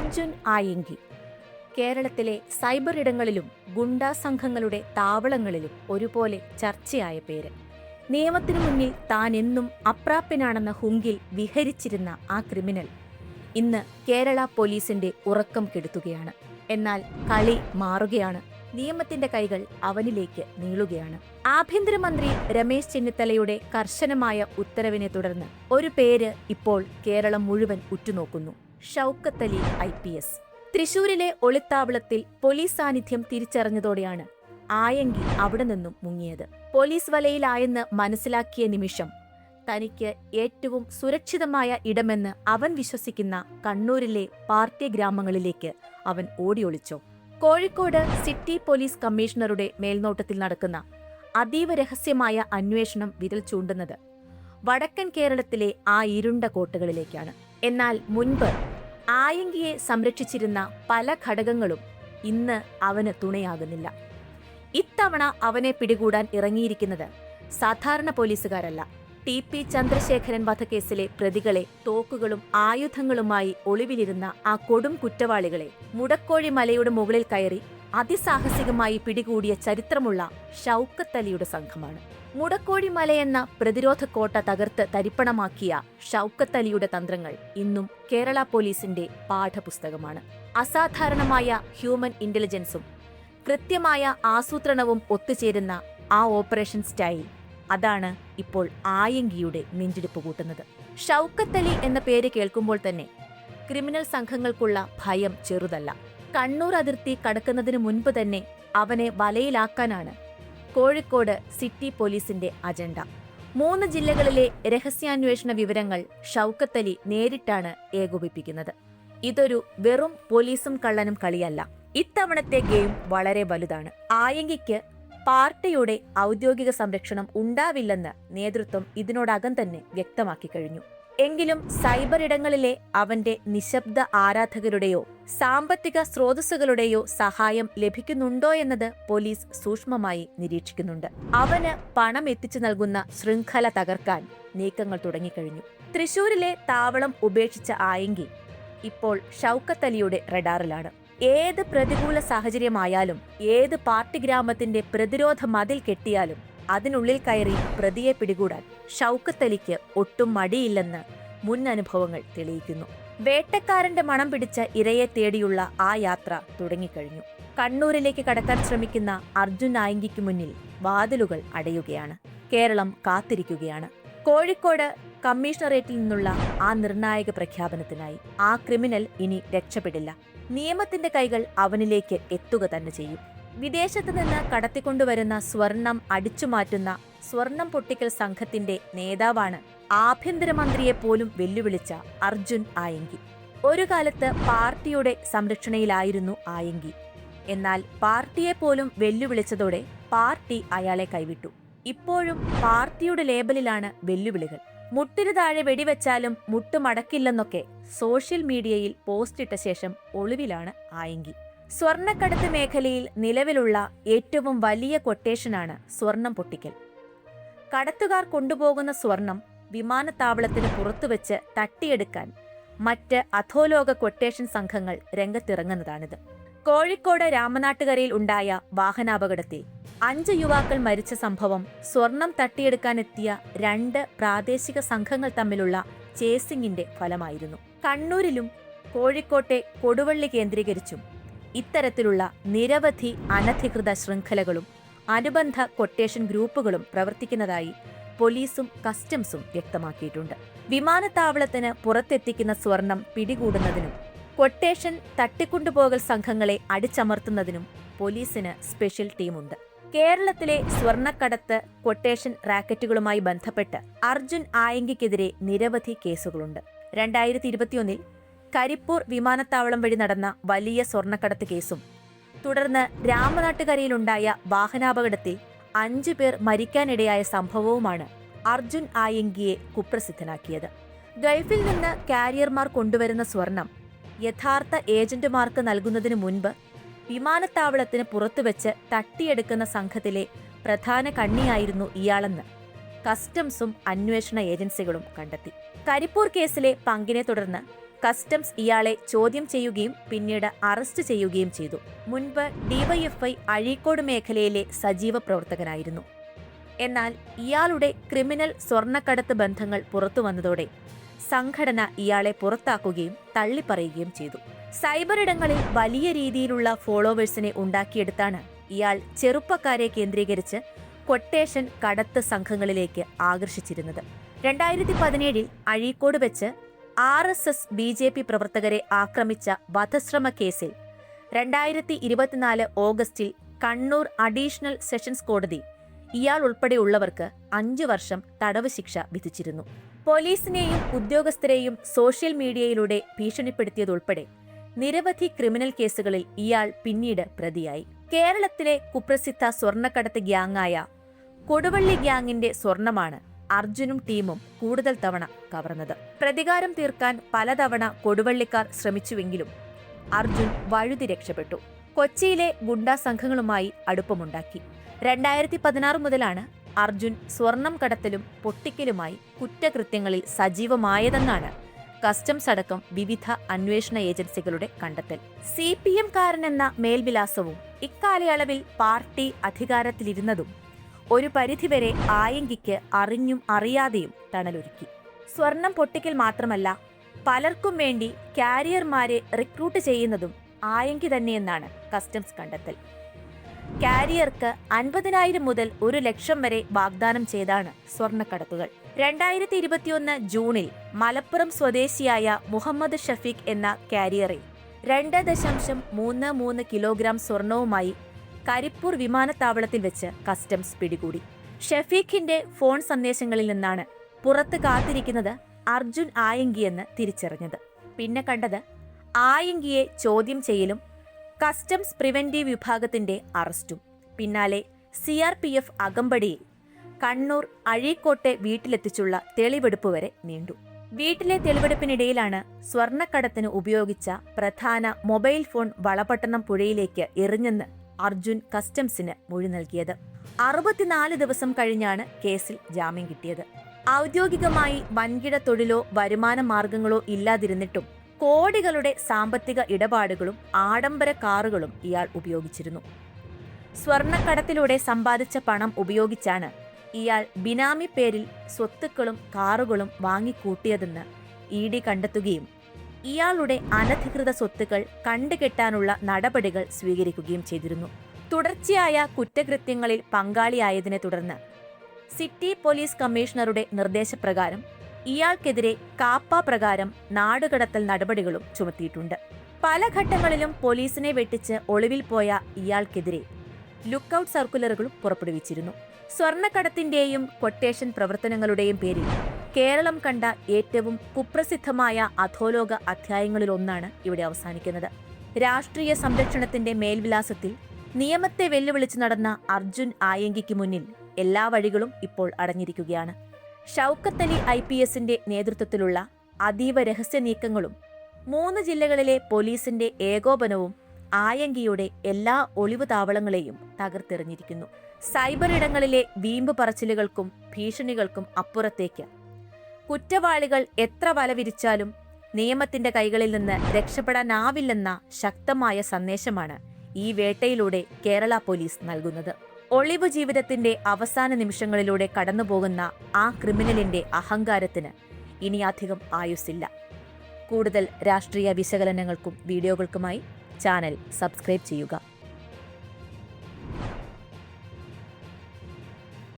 അർജുൻ ആയങ്കി കേരളത്തിലെ സൈബർ ഇടങ്ങളിലും ഗുണ്ടാ സംഘങ്ങളുടെ താവളങ്ങളിലും ഒരുപോലെ ചർച്ചയായ പേര്. നിയമത്തിനു മുന്നിൽ താൻ എന്നും അപ്രാപ്യനാണെന്ന ഹുങ്കിൽ വിഹരിച്ചിരുന്ന ആ ക്രിമിനൽ ഇന്ന് കേരള പോലീസിന്റെ ഉറക്കം കെടുത്തുകയാണ്. എന്നാൽ കളി മാറുകയാണ്. നിയമത്തിന്റെ കൈകൾ അവനിലേക്ക് നീളുകയാണ്. ആഭ്യന്തരമന്ത്രി രമേശ് ചെന്നിത്തലയുടെ കർശനമായ ഉത്തരവിനെ തുടർന്ന് ഒരു പേര് ഇപ്പോൾ കേരളം മുഴുവൻ ഉറ്റുനോക്കുന്നു: ഷൗക്കത്ത് അലി IPS. തൃശൂരിലെ ഒളിത്താവളത്തിൽ പോലീസ് സാന്നിധ്യം തിരിച്ചറിഞ്ഞതോടെയാണ് ആയങ്കി അവിടെ നിന്നും മുങ്ങിയത്. പോലീസ് വലയിലായെന്ന് മനസ്സിലാക്കിയ നിമിഷം തനിക്ക് ഏറ്റവും സുരക്ഷിതമായ ഇടമെന്ന് അവൻ വിശ്വസിക്കുന്ന കണ്ണൂരിലെ പാർട്ടി ഗ്രാമങ്ങളിലേക്ക് അവൻ ഓടിയൊളിച്ചോ. കോഴിക്കോട് സിറ്റി പോലീസ് കമ്മീഷണറുടെ മേൽനോട്ടത്തിൽ നടക്കുന്ന അതീവ രഹസ്യമായ അന്വേഷണം വിരൽ ചൂണ്ടുന്നത് വടക്കൻ കേരളത്തിലെ ആ ഇരുണ്ട കോട്ടകളിലേക്കാണ്. എന്നാൽ മുൻപ് ആയങ്കിയെ സംരക്ഷിച്ചിരുന്ന പല ഘടകങ്ങളും ഇന്ന് അവന് തുണയാകുന്നില്ല. ഇത്തവണ അവനെ പിടികൂടാൻ ഇറങ്ങിയിരിക്കുന്നത് സാധാരണ പോലീസുകാരല്ല. TP ചന്ദ്രശേഖരൻ വധക്കേസിലെ പ്രതികളെ തോക്കുകളും ആയുധങ്ങളുമായി ഒളിവിലിരുന്ന ആ കൊടും കുറ്റവാളികളെ മുടക്കോഴി മലയുടെ മുകളിൽ കയറി അതിസാഹസികമായി പിടികൂടിയ ചരിത്രമുള്ള ഷൗക്കത്ത് അലിയുടെ സംഘമാണ്. മുടക്കോഴി മലയെന്ന പ്രതിരോധ കോട്ട തകർത്ത് തരിപ്പണമാക്കിയ ഷൗക്കത്ത് അലിയുടെ തന്ത്രങ്ങൾ ഇന്നും കേരള പോലീസിന്റെ പാഠപുസ്തകമാണ്. അസാധാരണമായ ഹ്യൂമൻ ഇന്റലിജൻസും കൃത്യമായ ആസൂത്രണവും ഒത്തുചേരുന്ന ആ ഓപ്പറേഷൻ സ്റ്റൈൽ, അതാണ് ഇപ്പോൾ ആയങ്കിയുടെ നെഞ്ചിടിപ്പ് കൂട്ടുന്നത്. ഷൗക്കത്ത് അലി എന്ന പേര് കേൾക്കുമ്പോൾ തന്നെ ക്രിമിനൽ സംഘങ്ങൾക്കുള്ള ഭയം ചെറുതല്ല. കണ്ണൂർ അതിർത്തി കടക്കുന്നതിന് മുൻപ് തന്നെ അവനെ വലയിലാക്കാനാണ് കോഴിക്കോട് സിറ്റി പോലീസിന്റെ അജണ്ട. 3 ജില്ലകളിലെ രഹസ്യാന്വേഷണ വിവരങ്ങൾ ഷൗക്കത്ത് അലി നേരിട്ടാണ് ഏകോപിപ്പിക്കുന്നത്. ഇതൊരു വെറും പോലീസും കള്ളനും കളിയല്ല. ഇത്തവണത്തെ ഗെയിം വളരെ വലുതാണ്. ആയങ്കിക്ക് പാർട്ടിയുടെ ഔദ്യോഗിക സംരക്ഷണം ഉണ്ടാവില്ലെന്ന് നേതൃത്വം ഇതിനോടകം തന്നെ വ്യക്തമാക്കി കഴിഞ്ഞു. എങ്കിലും സൈബർ ഇടങ്ങളിലെ അവന്റെ നിശബ്ദ ആരാധകരുടെയോ സാമ്പത്തിക സ്രോതസ്സുകളുടെയോ സഹായം ലഭിക്കുന്നുണ്ടോ എന്നത് പോലീസ് സൂക്ഷ്മമായി നിരീക്ഷിക്കുന്നുണ്ട്. അവന് പണം എത്തിച്ചു നൽകുന്ന ശൃംഖല തകർക്കാൻ നീക്കങ്ങൾ തുടങ്ങിക്കഴിഞ്ഞു. തൃശൂരിലെ താവളം ഉപേക്ഷിച്ച ആയങ്കി ഇപ്പോൾ ഷൗക്കത്ത് അലിയുടെ റഡാറിലാണ്. ഏത് പ്രതികൂല സാഹചര്യമായാലും, ഏത് പാർട്ടി ഗ്രാമത്തിന്റെ പ്രതിരോധ മതിൽ കെട്ടിയാലും അതിനുള്ളിൽ കയറി പ്രതിയെ പിടികൂടാൻ ഷൗക്കത്ത് അലിക്ക് ഒട്ടും മടിയില്ലെന്ന് മുൻ അനുഭവങ്ങൾ തെളിയിക്കുന്നു. വേട്ടക്കാരന്റെ മണം പിടിച്ച ഇരയെ തേടിയുള്ള ആ യാത്ര തുടങ്ങിക്കഴിഞ്ഞു. കണ്ണൂരിലേക്ക് കടക്കാൻ ശ്രമിക്കുന്ന അർജുൻ ആയങ്കിക്ക് മുന്നിൽ വാതിലുകൾ അടയുകയാണ്. കേരളം കാത്തിരിക്കുകയാണ് കോഴിക്കോട് കമ്മീഷണറേറ്റിൽ നിന്നുള്ള ആ നിർണായക പ്രഖ്യാപനത്തിനായി. ആ ക്രിമിനൽ ഇനി രക്ഷപ്പെടില്ല. നിയമത്തിന്റെ കൈകൾ അവനിലേക്ക് എത്തുക തന്നെ ചെയ്യും. വിദേശത്ത് നിന്ന് കടത്തിക്കൊണ്ടുവരുന്ന സ്വർണം അടിച്ചുമാറ്റുന്ന സ്വർണം പൊട്ടിക്കൽ സംഘത്തിന്റെ നേതാവാണ് ആഭ്യന്തരമന്ത്രിയെ പോലും വെല്ലുവിളിച്ച അർജുൻ ആയങ്കി. ഒരു കാലത്ത് പാർട്ടിയുടെ സംരക്ഷണയിലായിരുന്നു ആയങ്കി. എന്നാൽ പാർട്ടിയെ പോലും വെല്ലുവിളിച്ചതോടെ പാർട്ടി അയാളെ കൈവിട്ടു. ഇപ്പോഴും പാർട്ടിയുടെ ലേബലിലാണ് വെല്ലുവിളികൾ. മുട്ടിനു താഴെ വെടിവെച്ചാലും മുട്ടുമടക്കില്ലെന്നൊക്കെ സോഷ്യൽ മീഡിയയിൽ പോസ്റ്റ് ഇട്ട ശേഷം ഒളിവിലാണ് ആയങ്കി. സ്വർണ്ണക്കടത്ത് മേഖലയിൽ നിലവിലുള്ള ഏറ്റവും വലിയ കൊട്ടേഷനാണ് സ്വർണം പൊട്ടിക്കൽ. കടത്തുകാർ കൊണ്ടുപോകുന്ന സ്വർണം വിമാനത്താവളത്തിന് പുറത്തുവെച്ച് തട്ടിയെടുക്കാൻ മറ്റ് അധോലോക കൊട്ടേഷൻ സംഘങ്ങൾ രംഗത്തിറങ്ങുന്നതാണിത്. കോഴിക്കോട് രാമനാട്ടുകരയിൽ ഉണ്ടായ വാഹനാപകടത്തിൽ 5 യുവാക്കൾ മരിച്ച സംഭവം സ്വർണം തട്ടിയെടുക്കാനെത്തിയ 2 പ്രാദേശിക സംഘങ്ങൾ തമ്മിലുള്ള ചേസിംഗിന്റെ ഫലമായിരുന്നു. കണ്ണൂരിലും കോഴിക്കോട്ടെ കൊടുവള്ളി കേന്ദ്രീകരിച്ചും ഇത്തരത്തിലുള്ള നിരവധി അനധികൃത ശൃംഖലകളും അനുബന്ധ കൊട്ടേഷൻ ഗ്രൂപ്പുകളും പ്രവർത്തിക്കുന്നതായി പോലീസും കസ്റ്റംസും വ്യക്തമാക്കിയിട്ടുണ്ട്. വിമാനത്താവളത്തിന് പുറത്തെത്തിക്കുന്ന സ്വർണം പിടികൂടുന്നതിനും കൊട്ടേഷൻ തട്ടിക്കൊണ്ടുപോകൽ സംഘങ്ങളെ അടിച്ചമർത്തുന്നതിനും പോലീസിന് സ്പെഷ്യൽ ടീമുണ്ട്. കേരളത്തിലെ സ്വർണ്ണക്കടത്ത് കൊട്ടേഷൻ റാക്കറ്റുകളുമായി ബന്ധപ്പെട്ട് അർജുൻ ആയങ്കിക്കെതിരെ നിരവധി കേസുകളുണ്ട്. 2021 കരിപ്പൂർ വിമാനത്താവളം വഴി നടന്ന വലിയ സ്വർണ്ണക്കടത്ത് കേസും തുടർന്ന് രാമനാട്ടുകരയിലുണ്ടായ വാഹനാപകടത്തിൽ 5 പേർ മരിക്കാനിടയായ സംഭവവുമാണ് അർജുൻ ആയങ്കിയെ കുപ്രസിദ്ധനാക്കിയത്. ഗൾഫിൽ നിന്ന് കാരിയർമാർ കൊണ്ടുവരുന്ന സ്വർണം യഥാർത്ഥ ഏജന്റുമാർക്ക് നൽകുന്നതിനു മുൻപ് വിമാനത്താവളത്തിന് പുറത്തുവെച്ച് തട്ടിയെടുക്കുന്ന സംഘത്തിലെ പ്രധാന കണ്ണിയായിരുന്നു ഇയാളെന്ന് കസ്റ്റംസും അന്വേഷണ ഏജൻസികളും കണ്ടെത്തി. കരിപ്പൂർ കേസിലെ പങ്കിനെ തുടർന്ന് കസ്റ്റംസ് ഇയാളെ ചോദ്യം ചെയ്യുകയും പിന്നീട് അറസ്റ്റ് ചെയ്യുകയും ചെയ്തു. മുൻപ് ഡിവൈഎഫ്ഐ അഴീക്കോട് മേഖലയിലെ സജീവ പ്രവർത്തകനായിരുന്നു. എന്നാൽ ഇയാളുടെ ക്രിമിനൽ സ്വർണ്ണക്കടത്ത് ബന്ധങ്ങൾ പുറത്തുവന്നതോടെ സംഘടന ഇയാളെ പുറത്താക്കുകയും തള്ളിപ്പറയുകയും ചെയ്തു. സൈബർ ഇടങ്ങളിൽ വലിയ രീതിയിലുള്ള ഫോളോവേഴ്സിനെ ഉണ്ടാക്കിയെടുത്താണ് ഇയാൾ ചെറുപ്പക്കാരെ കേന്ദ്രീകരിച്ച് കൊട്ടേഷൻ കടത്ത് സംഘങ്ങളിലേക്ക് ആകർഷിച്ചിരുന്നത്. 2017 അഴീക്കോട് വെച്ച് RSS BJP പ്രവർത്തകരെ ആക്രമിച്ച വധശ്രമ കേസിൽ 2024 ഓഗസ്റ്റിൽ കണ്ണൂർ അഡീഷണൽ സെഷൻസ് കോടതി ഇയാൾ ഉൾപ്പെടെയുള്ളവർക്ക് 5 വർഷം തടവ് ശിക്ഷ വിധിച്ചിരുന്നു. പോലീസിനെയും ഉദ്യോഗസ്ഥരെയും സോഷ്യൽ മീഡിയയിലൂടെ ഭീഷണിപ്പെടുത്തിയതുൾപ്പെടെ നിരവധി ക്രിമിനൽ കേസുകളിൽ ഇയാൾ പിന്നീട് പ്രതിയായി. കേരളത്തിലെ കുപ്രസിദ്ധ സ്വർണ്ണക്കടത്ത് ഗ്യാങ്ങായ കൊടുവള്ളി ഗ്യാങ്ങിന്റെ സ്വർണമാണ് അർജുനും ടീമും കൂടുതൽ തവണ കവർന്നത്. പ്രതികാരം തീർക്കാൻ പലതവണ കൊടുവള്ളിക്കാർ ശ്രമിച്ചുവെങ്കിലും അർജുൻ വഴുതി രക്ഷപ്പെട്ടു. കൊച്ചിയിലെ ഗുണ്ടാ സംഘങ്ങളുമായി അടുപ്പമുണ്ടാക്കി. 2016 മുതലാണ് അർജുൻ സ്വർണം കടത്തലും പൊട്ടിക്കലുമായി കുറ്റകൃത്യങ്ങളിൽ സജീവമായതെന്നാണ് കസ്റ്റംസ് അടക്കം വിവിധ അന്വേഷണ ഏജൻസികളുടെ കണ്ടെത്തൽ. CPM കാരനെന്ന മേൽവിലാസവും ഇക്കാലയളവിൽ പാർട്ടി അധികാരത്തിലിരുന്നതും ഒരു പരിധിവരെ ആയങ്കിക്ക് അറിഞ്ഞും അറിയാതെയും തണലൊരുക്കി. സ്വർണം പൊട്ടിക്കൽ മാത്രമല്ല, പലർക്കും വേണ്ടി കാരിയർമാരെ റിക്രൂട്ട് ചെയ്യുന്നതും ആയങ്കി തന്നെയെന്നാണ് കസ്റ്റംസ് കണ്ടെത്തൽ. കാരിയർക്ക് 50,000 മുതൽ 1,00,000 വരെ വാഗ്ദാനം ചെയ്താണ് സ്വർണ്ണക്കടത്തുകൾ. 2021 ജൂണിൽ മലപ്പുറം സ്വദേശിയായ മുഹമ്മദ് ഷഫീഖ് എന്ന കാരിയറെ 2.33 കിലോഗ്രാം സ്വർണവുമായി കരിപ്പൂർ വിമാനത്താവളത്തിൽ വെച്ച് കസ്റ്റംസ് പിടികൂടി. ഷഫീഖിന്റെ ഫോൺ സന്ദേശങ്ങളിൽ നിന്നാണ് പുറത്ത് കാത്തിരിക്കുന്നത് അർജുൻ ആയങ്കിയെന്ന് തിരിച്ചറിഞ്ഞത്. പിന്നെ കണ്ടത് ആയങ്കിയെ ചോദ്യം ചെയ്യലും കസ്റ്റംസ് പ്രിവന്റീവ് വിഭാഗത്തിന്റെ അറസ്റ്റും. പിന്നാലെ CRPF അകമ്പടിയിൽ കണ്ണൂർ അഴീക്കോട്ടെ വീട്ടിലെത്തിച്ചുള്ള തെളിവെടുപ്പ് വരെ നീണ്ടു. വീട്ടിലെ തെളിവെടുപ്പിനിടയിലാണ് സ്വർണ്ണക്കടത്തിന് ഉപയോഗിച്ച പ്രധാന മൊബൈൽ ഫോൺ വളപട്ടണം പുഴയിലേക്ക് എറിഞ്ഞെന്ന് അർജുൻ കസ്റ്റംസിന് മൊഴി നൽകിയത്. 64 ദിവസം കഴിഞ്ഞാണ് കേസിൽ ജാമ്യം കിട്ടിയത്. ഔദ്യോഗികമായി വൻകിട തൊഴിലോ വരുമാന മാർഗങ്ങളോ ഇല്ലാതിരുന്നിട്ടും കോടികളുടെ സാമ്പത്തിക ഇടപാടുകളും ആഡംബര കാറുകളും ഇയാൾ ഉപയോഗിച്ചിരുന്നു. സ്വർണ്ണക്കടത്തിലൂടെ സമ്പാദിച്ച പണം ഉപയോഗിച്ചാണ് ഇയാൾ ബിനാമി പേരിൽ സ്വത്തുക്കളും കാറുകളും വാങ്ങിക്കൂട്ടിയതെന്ന് ED കണ്ടെത്തുകയും ഇയാളുടെ അനധികൃത സ്വത്തുക്കൾ കണ്ടുകെട്ടാനുള്ള നടപടികൾ സ്വീകരിക്കുകയും ചെയ്തിരുന്നു. തുടർച്ചയായ കുറ്റകൃത്യങ്ങളിൽ പങ്കാളിയായതിനെ തുടർന്ന് സിറ്റി പോലീസ് കമ്മീഷണറുടെ നിർദ്ദേശപ്രകാരം ഇയാൾക്കെതിരെ കാപ്പ പ്രകാരം നാടുകടത്തൽ നടപടികളും ചുമത്തിയിട്ടുണ്ട്. പല ഘട്ടങ്ങളിലും പോലീസിനെ വെട്ടിച്ച് ഒളിവിൽ പോയ ഇയാൾക്കെതിരെ ലുക്കൌട്ട് സർക്കുലറുകളും പുറപ്പെടുവിച്ചിരുന്നു. സ്വർണ്ണക്കടത്തിന്റെയും കൊട്ടേഷൻ പ്രവർത്തനങ്ങളുടെയും പേരിൽ കേരളം കണ്ട ഏറ്റവും കുപ്രസിദ്ധമായ അധോലോക അധ്യായങ്ങളിലൊന്നാണ് ഇവിടെ അവസാനിക്കുന്നത്. രാഷ്ട്രീയ സംരക്ഷണത്തിന്റെ മേൽവിലാസത്തിൽ നിയമത്തെ വെല്ലുവിളിച്ച് നടന്ന അർജുൻ ആയങ്കിക്ക് മുന്നിൽ എല്ലാ വഴികളും ഇപ്പോൾ അടഞ്ഞിരിക്കുകയാണ്. ഷൗക്കത്ത് അലി IPSന്റെ നേതൃത്വത്തിലുള്ള അതീവ രഹസ്യ നീക്കങ്ങളും 3 ജില്ലകളിലെ പോലീസിന്റെ ഏകോപനവും ആയങ്കിയുടെ എല്ലാ ഒളിവു താവളങ്ങളെയും തകർത്തെറിഞ്ഞിരിക്കുന്നു. സൈബർ ഇടങ്ങളിലെ വീമ്പ് പറച്ചിലുകൾക്കും ഭീഷണികൾക്കും അപ്പുറത്തേക്ക് കുറ്റവാളികൾ എത്ര വല വിരിച്ചാലും നിയമത്തിന്റെ കൈകളിൽ നിന്ന് രക്ഷപ്പെടാനാവില്ലെന്ന ശക്തമായ സന്ദേശമാണ് ഈ വേട്ടയിലൂടെ കേരള പോലീസ് നൽകുന്നത്. ഒളിവു ജീവിതത്തിന്റെ അവസാന നിമിഷങ്ങളിലൂടെ കടന്നുപോകുന്ന ആ ക്രിമിനലിന്റെ അഹങ്കാരത്തിന് ഇനി അധികം ആയുസ്സില്ല. കൂടുതൽ രാഷ്ട്രീയ വിശകലനങ്ങൾക്കും വീഡിയോകൾക്കുമായി ചാനൽ സബ്സ്ക്രൈബ് ചെയ്യുക.